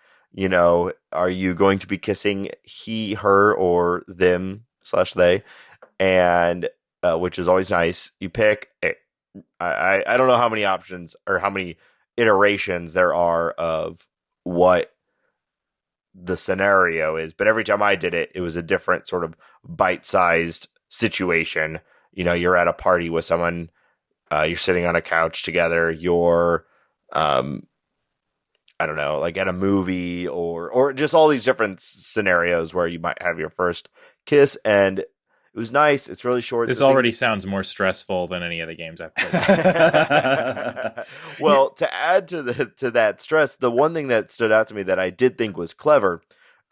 are you going to be kissing he, her, or them / they? And which is always nice. You pick. I don't know how many options or how many iterations there are of what the scenario is, but every time I did it, it was a different sort of bite-sized situation. You're at a party with someone, you're sitting on a couch together, you're I don't know, like at a movie, or just all these different scenarios where you might have your first kiss. And it was nice. It's really short. This already sounds more stressful than any of the games I've played. Well, to add to that stress, the one thing that stood out to me that I did think was clever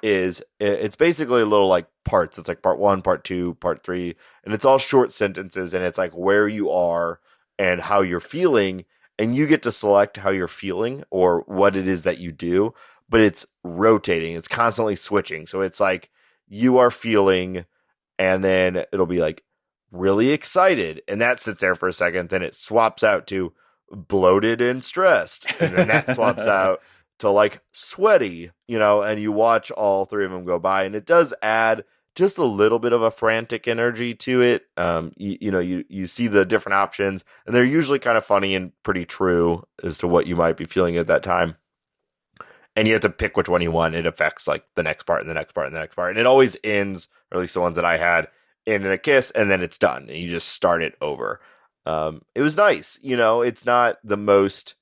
is it's basically a little like parts. It's like part 1, part 2, part 3, and it's all short sentences, and it's like where you are and how you're feeling, and you get to select how you're feeling or what it is that you do, but it's rotating. It's constantly switching. So it's like you are feeling, and then it'll be like really excited, and that sits there for a second. Then it swaps out to, bloated and stressed, and then that swaps out to like sweaty, and you watch all three of them go by, and it does add just a little bit of a frantic energy to it. You see the different options, and they're usually kind of funny and pretty true as to what you might be feeling at that time. And you have to pick which one you want. It affects like the next part and the next part and the next part. And it always ends, or at least the ones that I had, in a kiss, and then it's done. And you just start it over. It was nice. It's not the most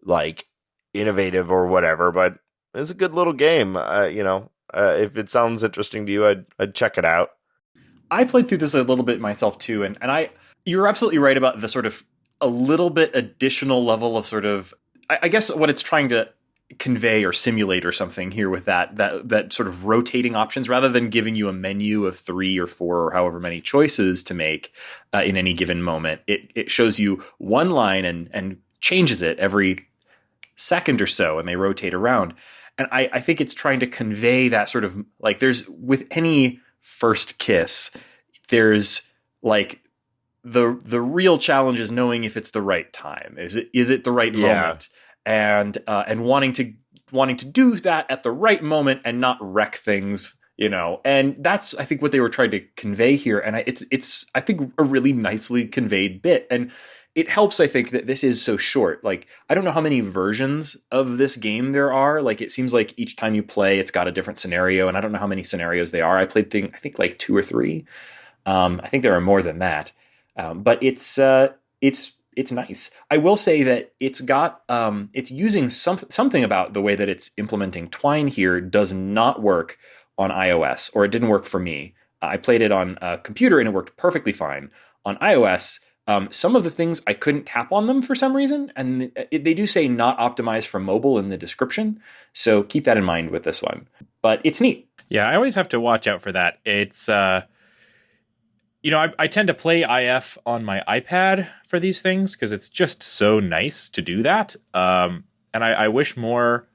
like innovative or whatever, but it's a good little game. If it sounds interesting to you, I'd check it out. I played through this a little bit myself too, and you're absolutely right about the sort of a little bit additional level of sort of, I guess what it's trying to convey or simulate or something here with that sort of rotating options, rather than giving you a menu of 3 or 4 or however many choices to make in any given moment. It shows you one line and changes it every second or so, and they rotate around. And I think it's trying to convey that sort of like, there's with any first kiss, there's like the real challenge is knowing if it's the right time. Is it the right moment? And wanting to do that at the right moment and not wreck things, and that's, I think, what they were trying to convey here. And it's I think a really nicely conveyed bit, and it helps, I think, that this is so short. Like, I don't know how many versions of this game there are. Like, it seems like each time you play, it's got a different scenario, and I don't know how many scenarios they are. I played I think like 2 or 3. I think there are more than that, but it's nice. I will say that it's got it's using something about the way that it's implementing Twine here does not work on iOS, or it didn't work for me. I played it on a computer and it worked perfectly fine. On iOS, some of the things I couldn't tap on them for some reason, and they do say not optimized for mobile in the description, so keep that in mind with this one. But it's neat. Yeah, I always have to watch out for that. It's I tend to play IF on my iPad for these things because it's just so nice to do that. And I wish more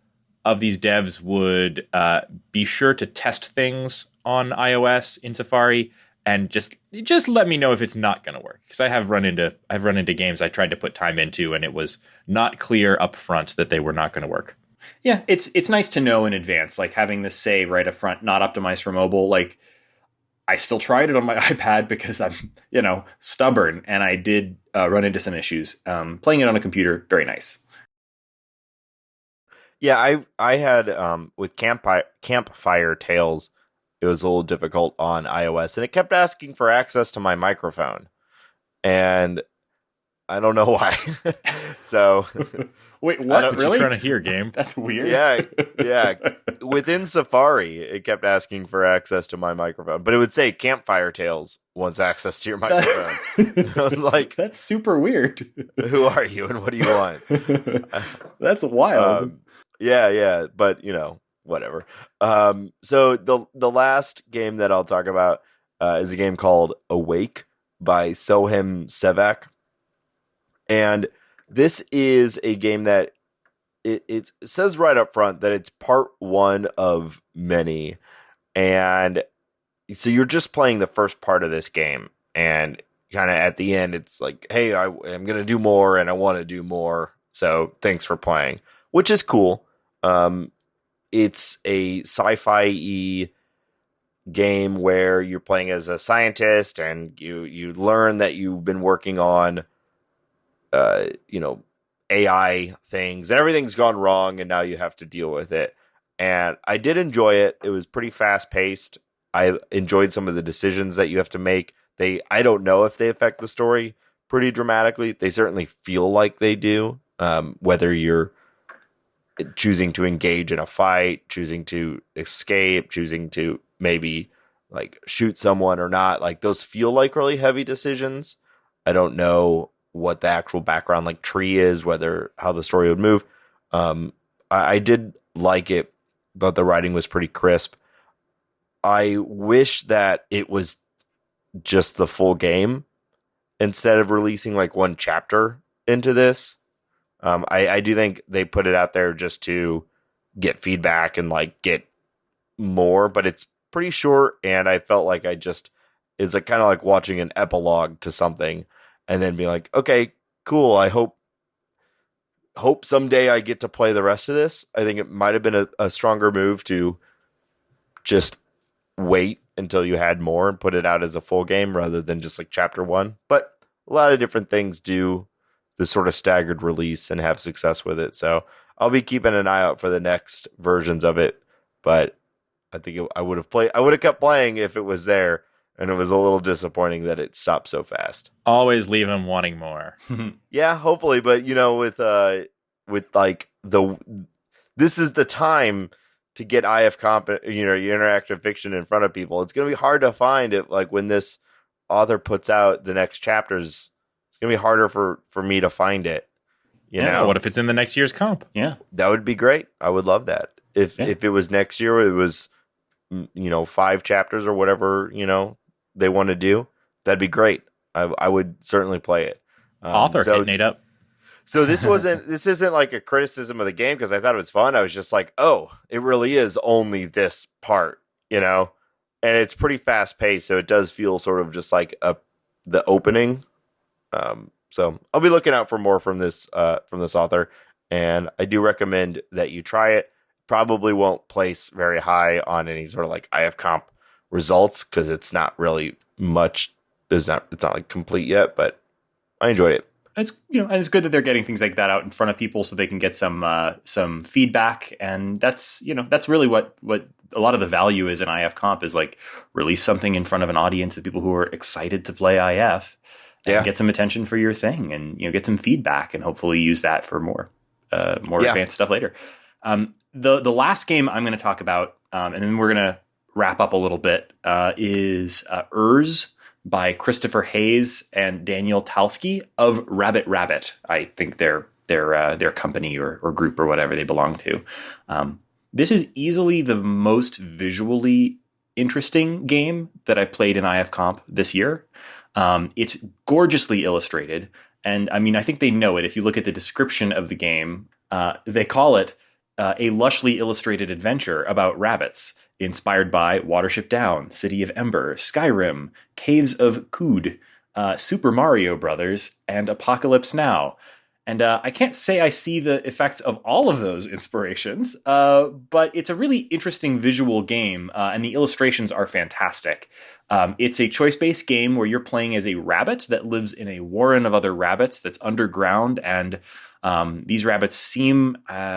of these devs would be sure to test things on iOS in Safari and just let me know if it's not going to work. Because I've run into games I tried to put time into and it was not clear up front that they were not going to work. Yeah, it's nice to know in advance, like having this say right up front, not optimized for mobile. Like, I still tried it on my iPad because I'm, stubborn, and I did run into some issues. Playing it on a computer, very nice. Yeah, I had with Campfire Tales, it was a little difficult on iOS, and it kept asking for access to my microphone, and I don't know why. So, wait, what? What Really? you trying to hear, game? That's weird. Yeah. Within Safari, it kept asking for access to my microphone, but it would say Campfire Tales wants access to your microphone. I was like, that's super weird. Who are you and what do you want? That's wild. Yeah, but whatever. So the last game that I'll talk about is a game called Awake by Soham Sevak. And this is a game that it says right up front that it's part 1 of many. And so you're just playing the first part of this game. And kind of at the end, it's like, hey, I'm going to do more and I want to do more. So thanks for playing, which is cool. It's a sci-fi game where you're playing as a scientist and you learn that you've been working on AI things and everything's gone wrong and now you have to deal with it. And I did enjoy it. It was pretty fast paced. I enjoyed some of the decisions that you have to make. I don't know if they affect the story pretty dramatically. They certainly feel like they do. Whether you're choosing to engage in a fight, choosing to escape, choosing to maybe like shoot someone or not, like those feel like really heavy decisions. I don't know what the actual background like tree is, how the story would move. I did like it, but the writing was pretty crisp. I wish that it was just the full game instead of releasing like one chapter into this. I do think they put it out there just to get feedback and like get more, but it's pretty short. And I felt like it's like kind of like watching an epilogue to something and then being like, okay, cool. I hope hope someday I get to play the rest of this. I think it might have been a stronger move to just wait until you had more and put it out as a full game rather than just like chapter 1. But a lot of different things do this sort of staggered release and have success with it. So I'll be keeping an eye out for the next versions of it. But I think I would have kept playing if it was there. And it was a little disappointing that it stopped so fast. Always leave him wanting more. Yeah, hopefully, but with like this is the time to get IFComp, your interactive fiction in front of people. It's going to be hard to find it. Like when this author puts out the next chapters, it's going to be harder for me to find it. You know, what if it's in the next year's comp? Yeah, that would be great. I would love that. If it was next year, it was 5 chapters or whatever they want to do. That'd be great. I would certainly play it. Author hitting it up. So this isn't like a criticism of the game because I thought it was fun. I was just like, oh, it really is only this part, and it's pretty fast paced. So it does feel sort of just like the opening. So I'll be looking out for more from this author, and I do recommend that you try it. Probably won't place very high on any sort of like IFComp results because it's not really much. It's not like complete yet, but I enjoyed it. It's and it's good that they're getting things like that out in front of people so they can get some feedback, and that's really what a lot of the value is in IFComp is like release something in front of an audience of people who are excited to play IF, and get some attention for your thing, and get some feedback, and hopefully use that for more advanced stuff later. The last game I'm going to talk about, and then we're going to wrap up a little bit, is Urs by Christopher Hayes and Daniel Talsky of Rabbit Rabbit. I think their company or group or whatever they belong to. This is easily the most visually interesting game that I played in IFComp this year. It's gorgeously illustrated, and I mean I think they know it. If you look at the description of the game, they call it a lushly illustrated adventure about rabbits, inspired by Watership Down, City of Ember, Skyrim, Caves of Kood, Super Mario Brothers, and Apocalypse Now. And I can't say I see the effects of all of those inspirations, but it's a really interesting visual game, and the illustrations are fantastic. It's a choice-based game where you're playing as a rabbit that lives in a warren of other rabbits that's underground, and these rabbits seem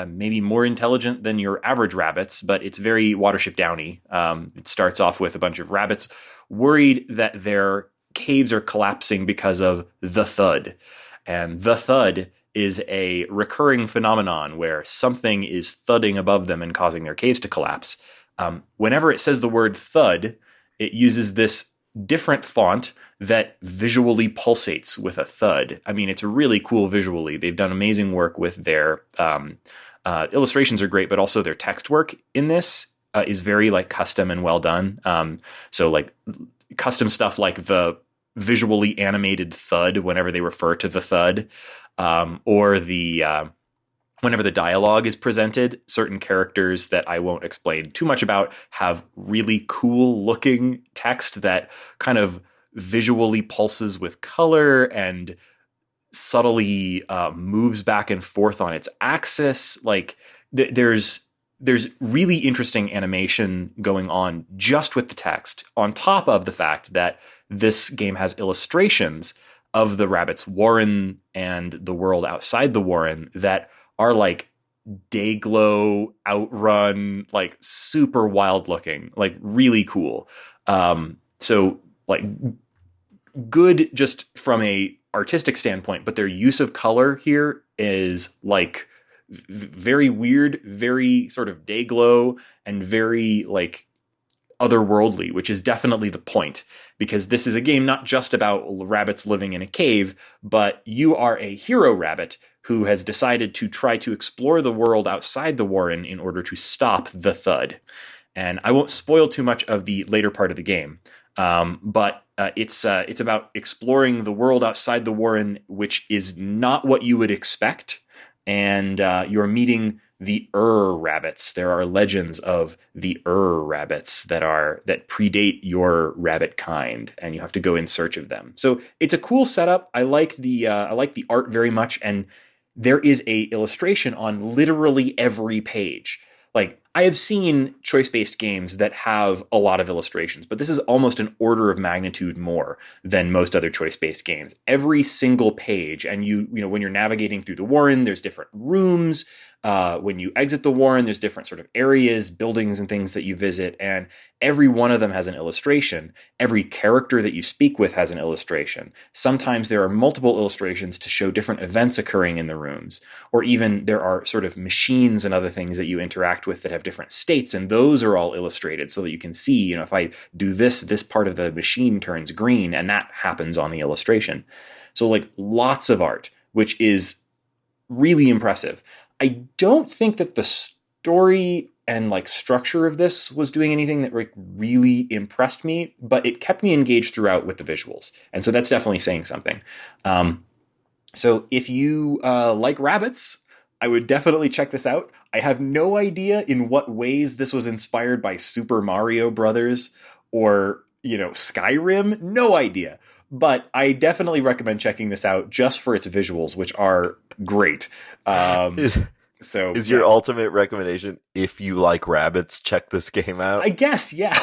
maybe more intelligent than your average rabbits, but it's very Watership Downy. It starts off with a bunch of rabbits worried that their caves are collapsing because of the thud. And the thud is a recurring phenomenon where something is thudding above them and causing their caves to collapse. Whenever it says the word thud, it uses this different font that visually pulsates with a thud. I mean, it's really cool visually. They've done amazing work with their illustrations are great, but also their text work in this is very like custom and well done. So like custom stuff like the visually animated thud whenever they refer to the thud, or the whenever the dialogue is presented, certain characters that I won't explain too much about have really cool looking text that kind of visually pulses with color and subtly moves back and forth on its axis. Like there's really interesting animation going on just with the text, on top of the fact that this game has illustrations of the rabbit's warren and the world outside the warren that are like Dayglow, Outrun, like super wild looking, like really cool. So like good just from a artistic standpoint, but their use of color here is like very weird, very sort of Dayglow and very like otherworldly, which is definitely the point, because this is a game not just about rabbits living in a cave, but you are a hero rabbit who has decided to try to explore the world outside the warren in order to stop the thud. And I won't spoil too much of the later part of the game, but it's about exploring the world outside the warren, which is not what you would expect. And you're meeting the rabbits. There are legends of the rabbits that predate your rabbit kind, and you have to go in search of them. So it's a cool setup. I like the art very much, and there is a illustration on literally every page. Like, I have seen choice-based games that have a lot of illustrations, but this is almost an order of magnitude more than most other choice-based games. Every single page, and you know, when you're navigating through the Warren, there's different rooms. When you exit the Warren, there's different sort of areas, buildings, and things that you visit, and every one of them has an illustration. Every character that you speak with has an illustration. Sometimes there are multiple illustrations to show different events occurring in the rooms, or even there are sort of machines and other things that you interact with that have different states, and those are all illustrated so that you can see, you know, if I do this, this part of the machine turns green, and that happens on the illustration. So, like, lots of art, which is really impressive. I don't think that the story and like structure of this was doing anything that like really impressed me, but it kept me engaged throughout with the visuals. And so that's definitely saying something. So if you like rabbits, I would definitely check this out. I have no idea in what ways this was inspired by Super Mario Brothers or, you know, Skyrim. No idea. But I definitely recommend checking this out just for its visuals, which are great. Is your ultimate recommendation, if you like rabbits, check this game out? I guess, yeah.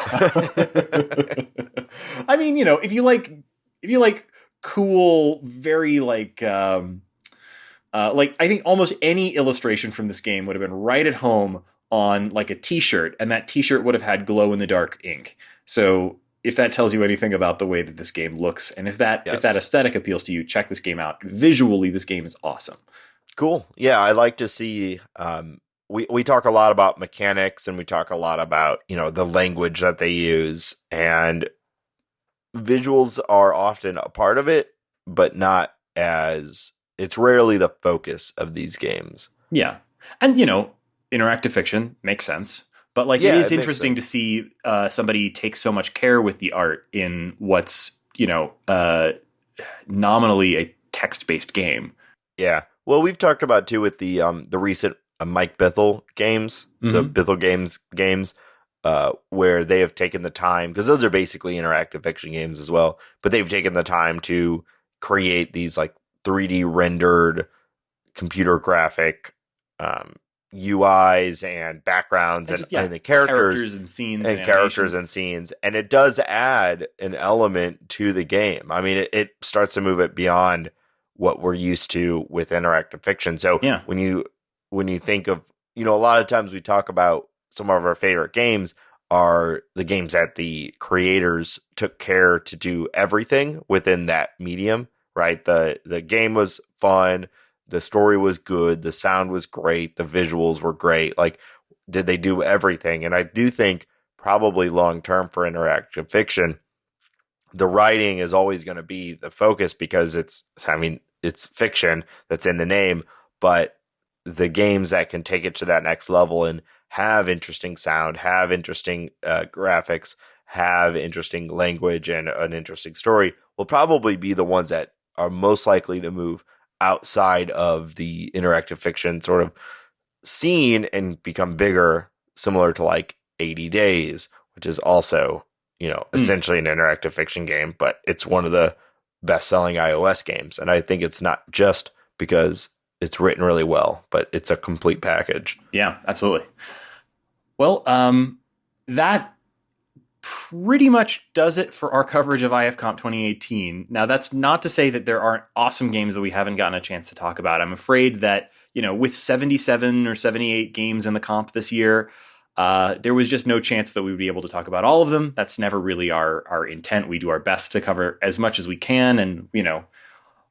I mean, you know, if you like cool, very like I think almost any illustration from this game would have been right at home on like a t-shirt, and that t-shirt would have had glow in the dark ink. So if that tells you anything about the way that this game looks, and if that aesthetic appeals to you, check this game out. Visually, this game is awesome. Cool. Yeah, I like to see. We talk a lot about mechanics, and we talk a lot about, you know, the language that they use, and visuals are often a part of it, but not as. It's rarely the focus of these games. Yeah, and you know, interactive fiction makes sense. But like, it is interesting to see somebody take so much care with the art in what's, you know, nominally a text-based game. Yeah. Well, we've talked about too with the recent Mike Bithell games, the Bithell games, where they have taken the time, because those are basically interactive fiction games as well, but they've taken the time to create these like 3D rendered computer graphic UIs and backgrounds and the characters and scenes and characters and scenes, and it does add an element to the game. I mean, it starts to move it beyond what we're used to with interactive fiction. So when you think of, you know, a lot of times we talk about some of our favorite games are the games that the creators took care to do everything within that medium, right? The game was fun. The story was good. The sound was great. The visuals were great. Like, did they do everything? And I do think probably long-term for interactive fiction, the writing is always going to be the focus because it's fiction that's in the name, but the games that can take it to that next level and have interesting sound, have interesting graphics, have interesting language and an interesting story will probably be the ones that are most likely to move outside of the interactive fiction sort of scene and become bigger, similar to like 80 Days, which is also, you know, essentially an interactive fiction game, but it's one of the best-selling iOS games. And I think it's not just because it's written really well, but it's a complete package. Yeah, absolutely. Well, that pretty much does it for our coverage of IFComp 2018. Now, that's not to say that there aren't awesome games that we haven't gotten a chance to talk about. I'm afraid that, you know, with 77 or 78 games in the comp this year, there was just no chance that we would be able to talk about all of them. That's never really our intent. We do our best to cover as much as we can and, you know,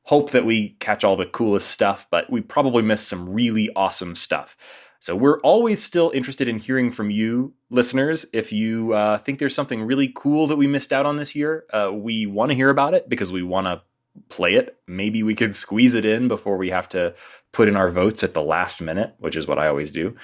hope that we catch all the coolest stuff, but we probably missed some really awesome stuff. So we're always still interested in hearing from you, listeners. If you think there's something really cool that we missed out on this year, we want to hear about it because we want to play it. Maybe we could squeeze it in before we have to put in our votes at the last minute, which is what I always do.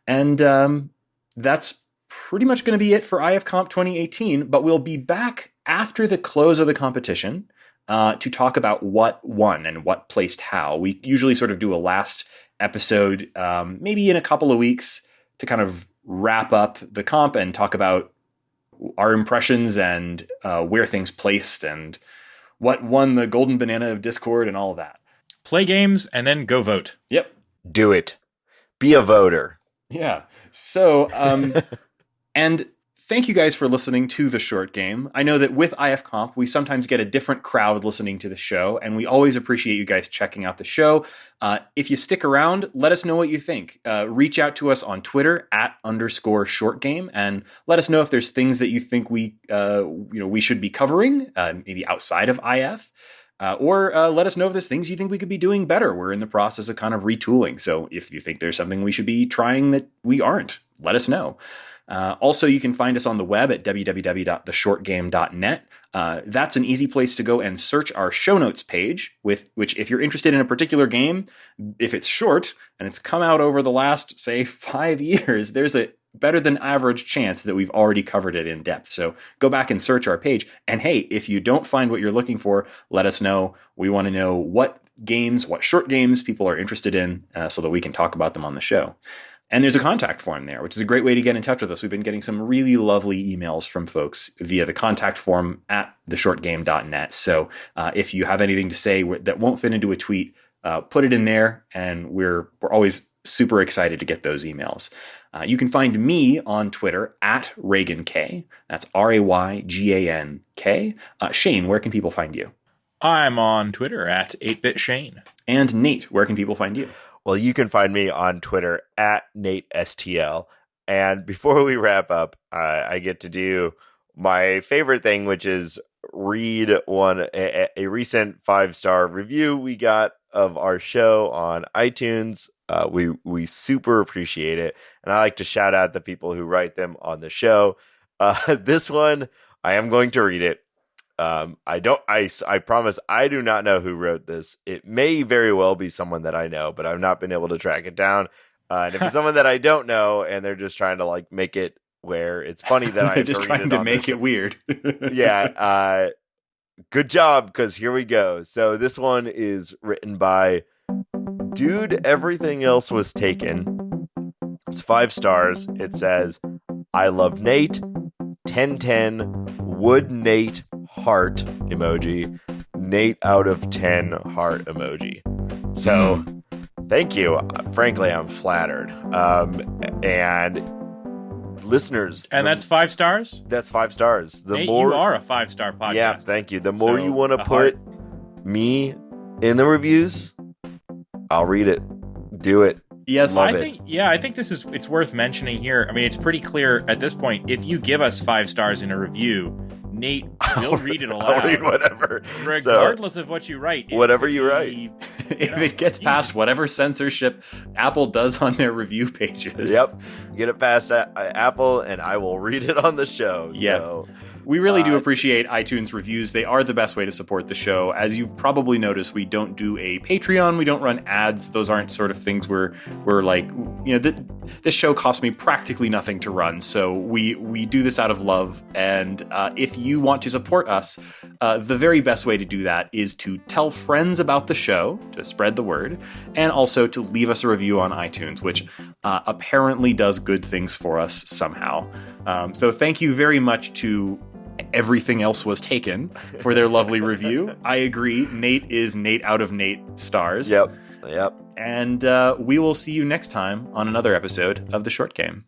And that's pretty much going to be it for IFComp 2018, but we'll be back after the close of the competition to talk about what won and what placed how. We usually sort of do a last episode, maybe in a couple of weeks, to kind of wrap up the comp and talk about our impressions and where things placed and what won the Golden Banana of Discord and all of that. play games, and then go vote. Yep. Do it. Be a voter. Yeah. So, and thank you guys for listening to The Short Game. I know that with IFComp, we sometimes get a different crowd listening to the show, and we always appreciate you guys checking out the show. If you stick around, let us know what you think. Reach out to us on Twitter @_shortgame, and let us know if there's things that you think we should be covering, maybe outside of IF. Or let us know if there's things you think we could be doing better. We're in the process of kind of retooling. So if you think there's something we should be trying that we aren't, let us know. Also, you can find us on the web at www.theshortgame.net. That's an easy place to go and search our show notes page, which if you're interested in a particular game, if it's short and it's come out over the last, say, 5 years, there's a better than average chance that we've already covered it in depth. So go back and search our page. And hey, if you don't find what you're looking for, let us know. We want to know what short games people are interested in so that we can talk about them on the show. And there's a contact form there, which is a great way to get in touch with us. We've been getting some really lovely emails from folks via the contact form at theshortgame.net. So if you have anything to say that won't fit into a tweet, put it in there, and we're always super excited to get those emails. You can find me on Twitter at RaganK. That's RayGanK. Shane, where can people find you? I'm on Twitter at 8bitshane. And Nate, where can people find you? Well, you can find me on Twitter at NateSTL. And before we wrap up, I get to do my favorite thing, which is read a recent 5-star review we got of our show on iTunes. We super appreciate it, and I like to shout out the people who write them on the show. This one, I am going to read it. I promise I do not know who wrote this. It may very well be someone that I know, but I've not been able to track it down. And if it's someone that I don't know, and they're just trying to like make it where it's funny that I'm just trying to make it weird. Yeah. Good job, because here we go. So this one is written by Dude Everything Else Was Taken. It's 5 stars. It says, I love Nate. 10/10 would Nate heart emoji. Nate out of 10 heart emoji. So thank you. Frankly, I'm flattered. And listeners, and that's 5 stars. That's 5 stars. Nate, you are a 5-star podcast. Yeah, thank you. The more you want to put me in the reviews, I'll read it. Do it. Yes, Love I it. think. Yeah, I think it's worth mentioning here. I mean, it's pretty clear at this point. If you give us 5 stars in a review, Nate will read it aloud. I'll read whatever, regardless of what you write. Whatever you write. If it gets past whatever censorship Apple does on their review pages. Yep, get it past Apple, and I will read it on the show. Yeah. So. We really do appreciate iTunes reviews. They are the best way to support the show. As you've probably noticed, we don't do a Patreon. We don't run ads. Those aren't sort of things we're like, this show costs me practically nothing to run. So we do this out of love. And if you want to support us, the very best way to do that is to tell friends about the show, to spread the word, and also to leave us a review on iTunes, which apparently does good things for us somehow. So thank you very much to Everything Else Was Taken for their lovely review. I agree. Nate is Nate out of Nate stars. Yep. And we will see you next time on another episode of The Short Game.